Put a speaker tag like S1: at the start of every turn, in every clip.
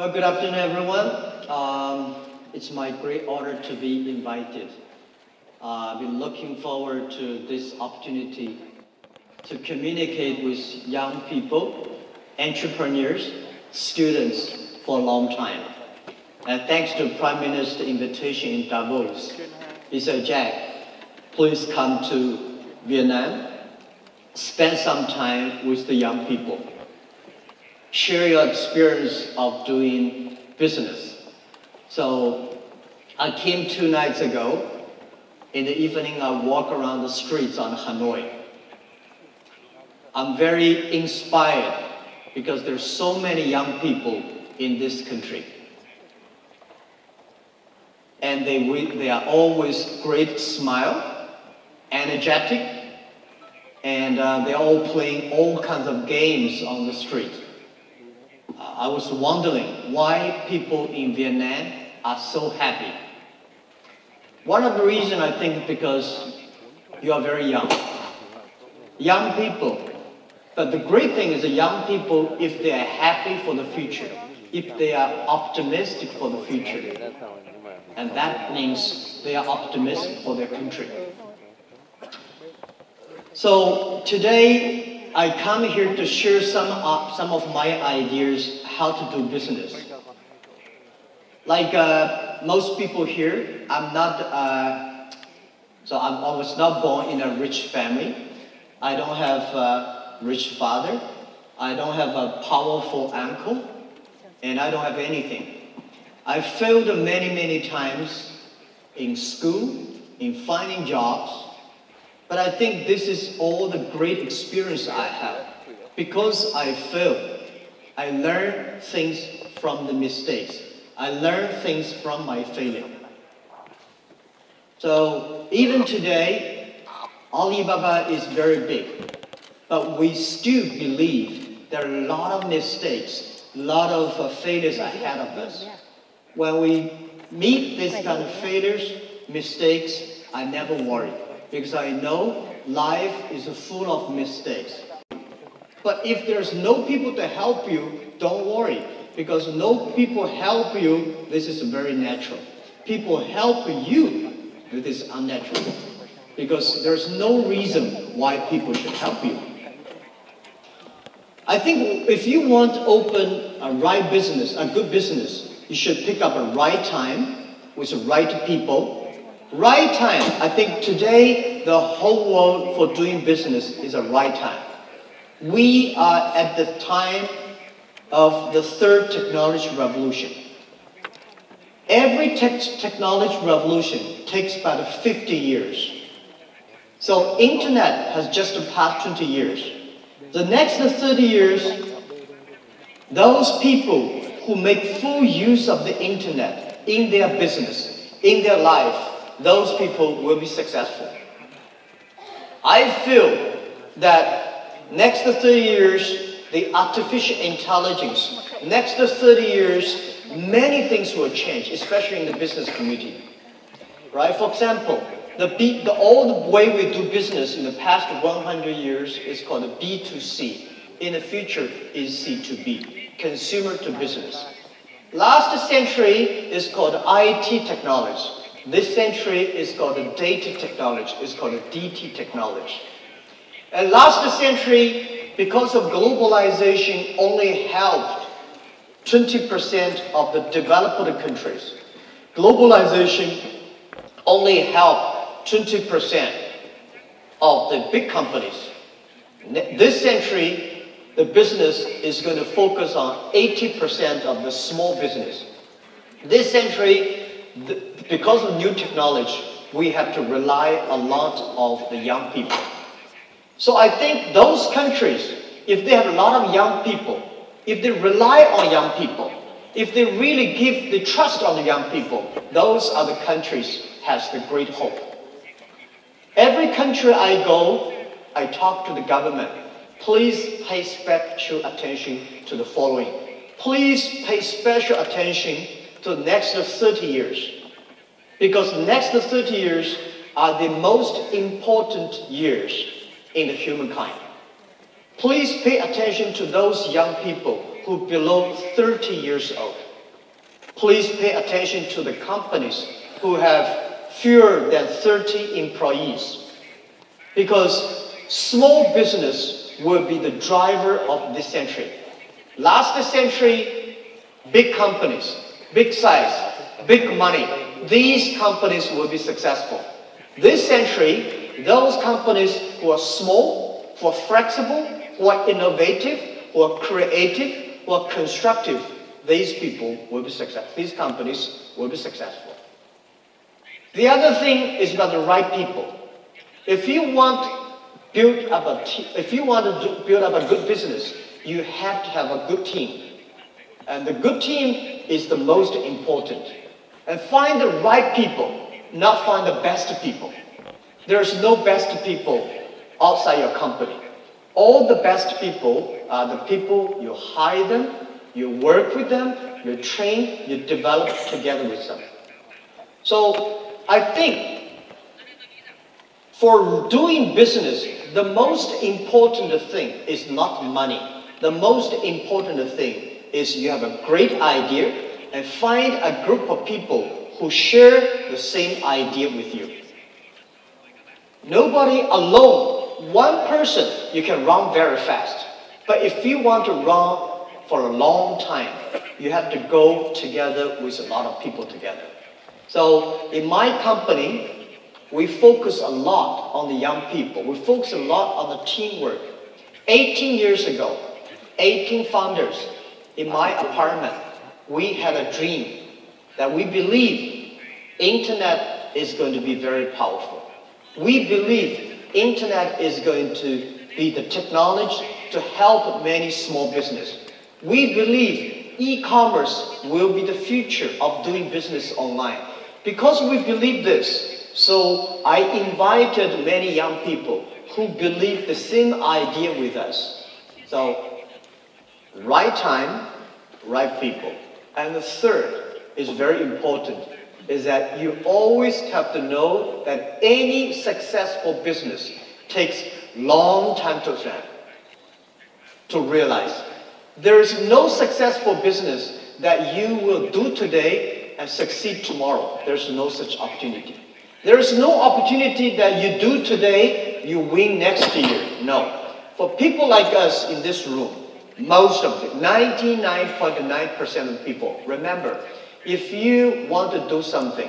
S1: Well, good afternoon, everyone. It's my great honor to be invited. I've been looking forward to this opportunity to communicate with young people, entrepreneurs, students for a long time. And thanks to Prime Minister's invitation in Davos, he said, Jack, please come to Vietnam, spend some time with the young people. Share your experience of doing business. So I came 2 nights ago. In the evening, I walk around the streets on Hanoi. I'm very inspired because there's so many young people in this country. And they are always great smile, energetic, and they're all playing all kinds of games on the street. I was wondering why people in Vietnam are so happy. One of the reasons, I think, because you are very young. Young people. But the great thing is that young people, if they are happy for the future, if they are optimistic for the future, and that means they are optimistic for their country. So today, I come here to share some of my ideas how to do business. Like most people here, I was not born in a rich family. I don't have a rich father. I don't have a powerful uncle. And I don't have anything. I failed many times in school, in finding jobs. But I think this is all the great experience I have. Because I failed, I learned things from the mistakes. I learned things from my failure. So even today, Alibaba is very big. But we still believe there are a lot of mistakes, a lot of failures ahead of us. When we meet this kind of failures, mistakes, I never worry. Because I know life is full of mistakes. But if there's no people to help you, don't worry. Because no people help you, this is very natural. People help you, this is unnatural. Because there's no reason why people should help you. I think if you want to open a right business, a good business, you should pick up a right time with the right people. Right time. I think today the whole world for doing business is a right time. We are at the time of the third technology revolution. Every technology revolution takes about 50 years. So internet has just passed 20 years. The next 30 years, those people who make full use of the internet in their business, in their life, those people will be successful. I feel that next 30 years, the artificial intelligence, next 30 years, many things will change, especially in the business community. Right? For example, the old way we do business in the past 100 years is called B2C. In the future is C2B, consumer to business. Last century is called IT technology. This century is called data technology. It's called DT technology. And last century, because of globalization, only helped 20% of the developed countries. Globalization only helped 20% of the big companies. This century, the business is going to focus on 80% of the small business. This century, because of new technology, we have to rely a lot on the young people. So I think those countries, if they have a lot of young people, if they rely on young people, if they really give the trust on the young people, those are the countries has the great hope. Every country I go, I talk to the government. Please pay special attention to the following. Please pay special attention to the next 30 years. Because the next 30 years are the most important years in the humankind. Please pay attention to those young people who below 30 years old. Please pay attention to the companies who have fewer than 30 employees, because small business will be the driver of this century. Last century, big companies, big size, big money, these companies will be successful. This century, those companies who are small, who are flexible, who are innovative, who are creative, who are constructive, these people will be successful. These companies will be successful. The other thing is about the right people. If you want to build up a good business, you have to have a good team. And the good team is the most important. And find the right people, not find the best people. There's no best people outside your company. All the best people are the people you hire them, you work with them, you train, you develop together with them. So I think for doing business, the most important thing is not money. The most important thing is you have a great idea and find a group of people who share the same idea with you. Nobody alone, one person, you can run very fast. But if you want to run for a long time, you have to go together with a lot of people together. So in my company, we focus a lot on the young people. We focus a lot on the teamwork. 18 years ago, 18 founders in my apartment, we had a dream that we believe internet is going to be very powerful. We believe internet is going to be the technology to help many small businesses. We believe e-commerce will be the future of doing business online. Because we believe this, so I invited many young people who believe the same idea with us. So, right time, right people. And the third is very important, is that you always have to know that any successful business takes long time to realize. There is no successful business that you will do today and succeed tomorrow. There's no such opportunity. There is no opportunity that you do today, you win next year. No. For people like us in this room, most of it, 99.9% of people, remember, if you want to do something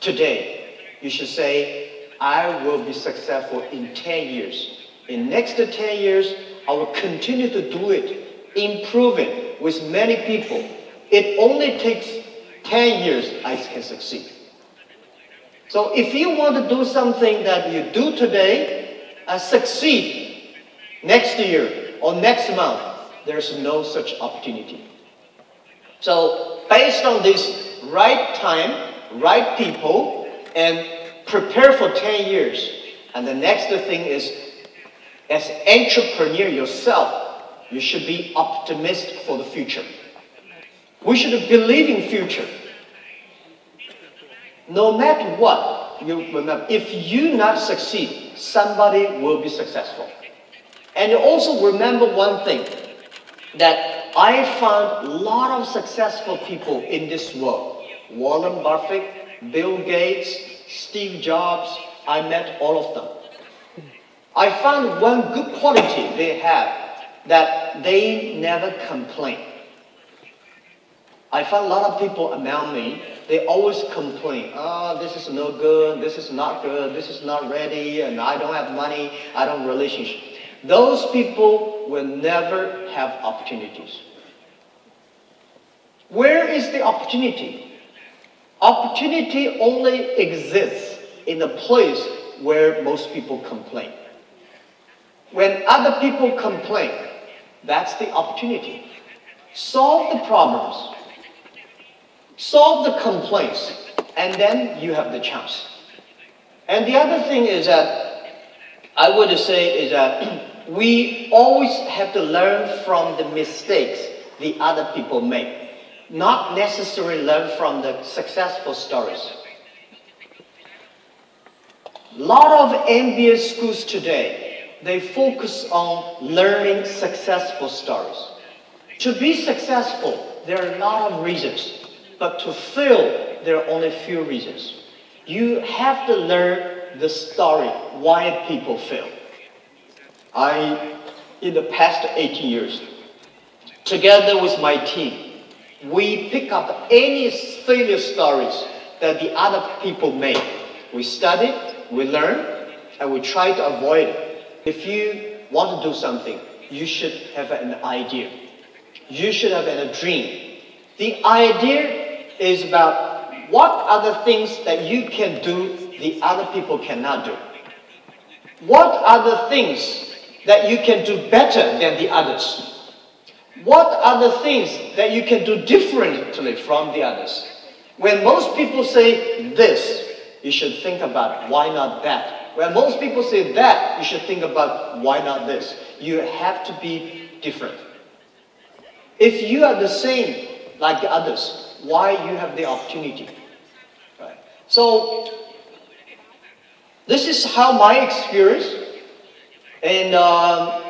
S1: today, you should say, I will be successful in 10 years. In next 10 years, I will continue to do it, improve it with many people. It only takes 10 years I can succeed. So if you want to do something that you do today and succeed next year or next month, there's no such opportunity. So based on this right time, right people, and prepare for 10 years. And the next thing is, as entrepreneur yourself, you should be optimistic for the future. We should believe in future. No matter what, you remember, if you not succeed, somebody will be successful. And also remember one thing, that I found a lot of successful people in this world. Warren Buffett, Bill Gates, Steve Jobs, I met all of them. I found one good quality they have, that they never complain. I found a lot of people around me, they always complain. This is no good, this is not good, this is not ready, and I don't have money, I don't have relationship. Those people will never have opportunities. Where is the opportunity? Opportunity only exists in a place where most people complain. When other people complain, that's the opportunity. Solve the problems. Solve the complaints, and then you have the chance. And the other thing is that, I would say is that we always have to learn from the mistakes the other people make, not necessarily learn from the successful stories. A lot of MBA schools today, they focus on learning successful stories. To be successful, there are a lot of reasons. But to fail, there are only a few reasons. You have to learn the story, why people fail. In the past 18 years, together with my team, we pick up any failure stories that the other people made. We study, we learn, and we try to avoid it. If you want to do something, you should have an idea. You should have a dream. The idea is about what are the things that you can do the other people cannot do. What are the things that you can do better than the others? What are the things that you can do differently from the others? When most people say this, you should think about why not that. When most people say that, you should think about why not this. You have to be different. If you are the same like the others, why you have the opportunity? Right? So, this is how my experience. And I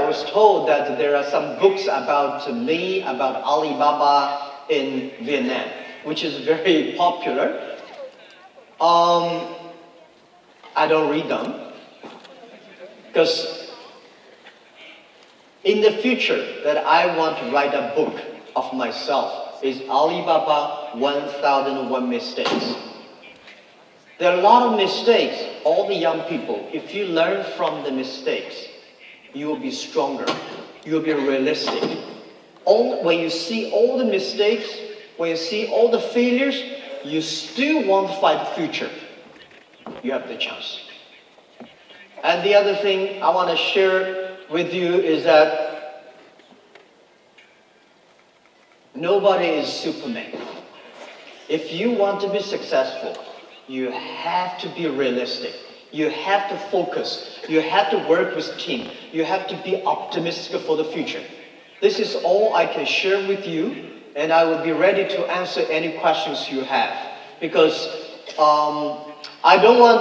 S1: was told that there are some books about me, about Alibaba in Vietnam, which is very popular. I don't read them, because in the future that I want to write a book of myself is Alibaba 1001 Mistakes. There are a lot of mistakes. All the young people, if you learn from the mistakes, you will be stronger. You will be realistic. When you see all the mistakes, when you see all the failures, you still want to fight the future. You have the chance. And the other thing I want to share with you is that nobody is Superman. If you want to be successful, you have to be realistic. You have to focus. You have to work with team. You have to be optimistic for the future. This is all I can share with you, and I will be ready to answer any questions you have. Because I don't want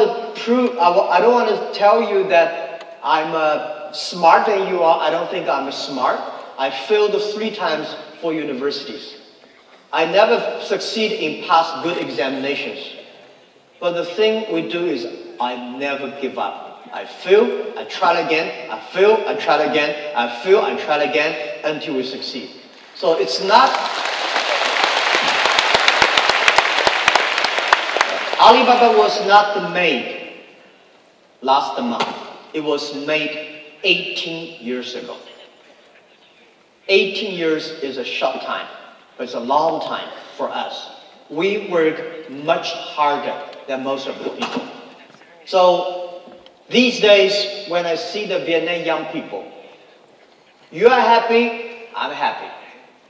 S1: to tell you that I'm smarter than you are. I don't think I'm smart. I failed 3 times for universities. I never succeed in pass good examinations. But the thing we do is I never give up. I fail, I try again, I fail, I try again, I fail, I try again until we succeed. So it's not... Alibaba was not made last month. It was made 18 years ago. 18 years is a short time, but it's a long time for us. We work much harder than most of the people. So these days, when I see the Vietnam young people, you are happy, I'm happy.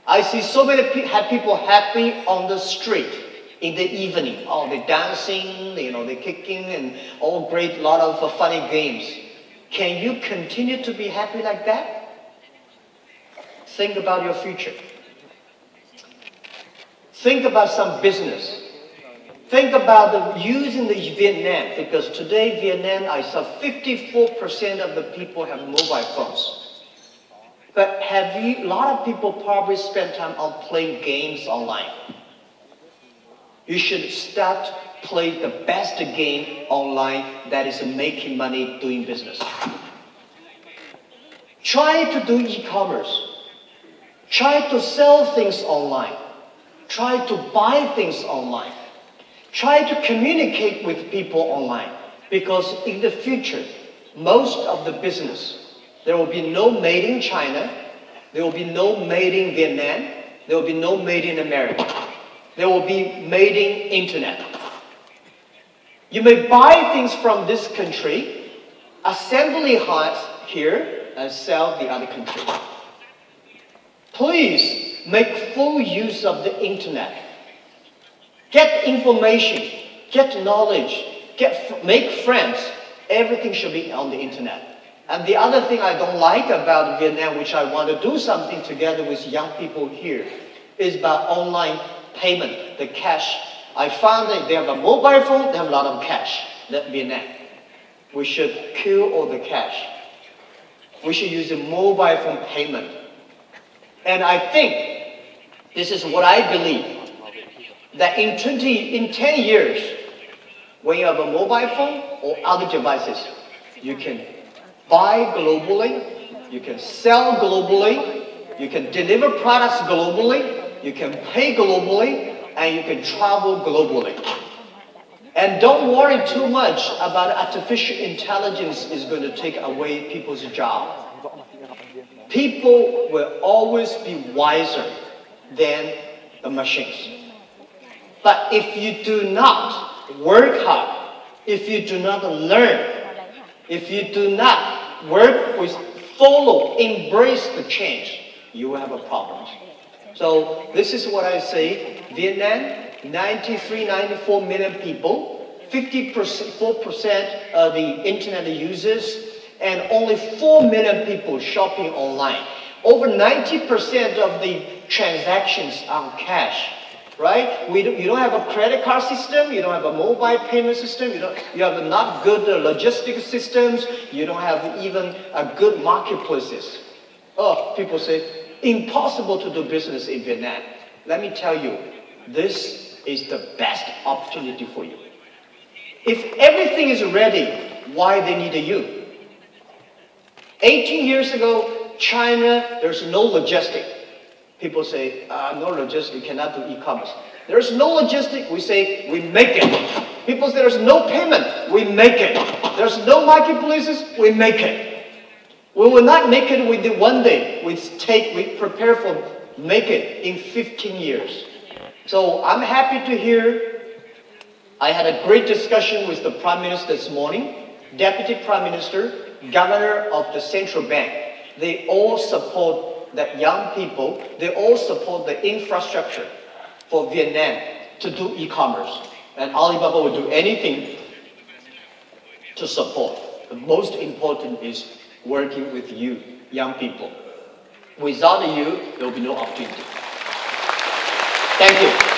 S1: I see so many people happy on the street in the evening. Oh, they're dancing, they're kicking, and all great, lot of funny games. Can you continue to be happy like that? Think about your future. Think about some business. Think about using the Vietnam, because today Vietnam, I saw 54% of the people have mobile phones. But a lot of people probably spend time on playing games online. You should start playing the best game online that is making money doing business. Try to do e-commerce. Try to sell things online. Try to buy things online. Try to communicate with people online, because in the future, most of the business, there will be no made in China, there will be no made in Vietnam, there will be no made in America. There will be made in internet. You may buy things from this country, assembly here, and sell the other country. Please make full use of the internet. Get information, get knowledge, make friends. Everything should be on the internet. And the other thing I don't like about Vietnam, which I want to do something together with young people here, is about online payment, the cash. I found that they have a mobile phone, they have a lot of cash, Vietnam. We should kill all the cash. We should use a mobile phone payment. And I think, this is what I believe, that in 10 years, when you have a mobile phone or other devices, you can buy globally, you can sell globally, you can deliver products globally, you can pay globally, and you can travel globally. And don't worry too much about artificial intelligence is going to take away people's job. People will always be wiser than the machines. But if you do not work hard, if you do not learn, if you do not work with, follow, embrace the change, you will have a problem. So this is what I say. Vietnam, 93, 94 million people, 54% of the internet users, and only 4 million people shopping online. Over 90% of the transactions are cash, right? You don't have a credit card system, you don't have a mobile payment system, you have not good logistics systems, you don't have even a good marketplaces. Oh, people say, impossible to do business in Vietnam. Let me tell you, this is the best opportunity for you. If everything is ready, why they need you? 18 years ago, China, there's no logistic. People say, no logistic, cannot do e-commerce. There's no logistic, we say, we make it. People say there's no payment, we make it. There's no marketplaces, we make it. We will not make it within one day. We prepare for make it in 15 years. So I'm happy to hear. I had a great discussion with the Prime Minister this morning, Deputy Prime Minister, Governor of the Central Bank. They all support that young people. They all support the infrastructure for Vietnam to do e-commerce. And Alibaba will do anything to support. The most important is working with you, young people. Without you, there will be no opportunity. Thank you.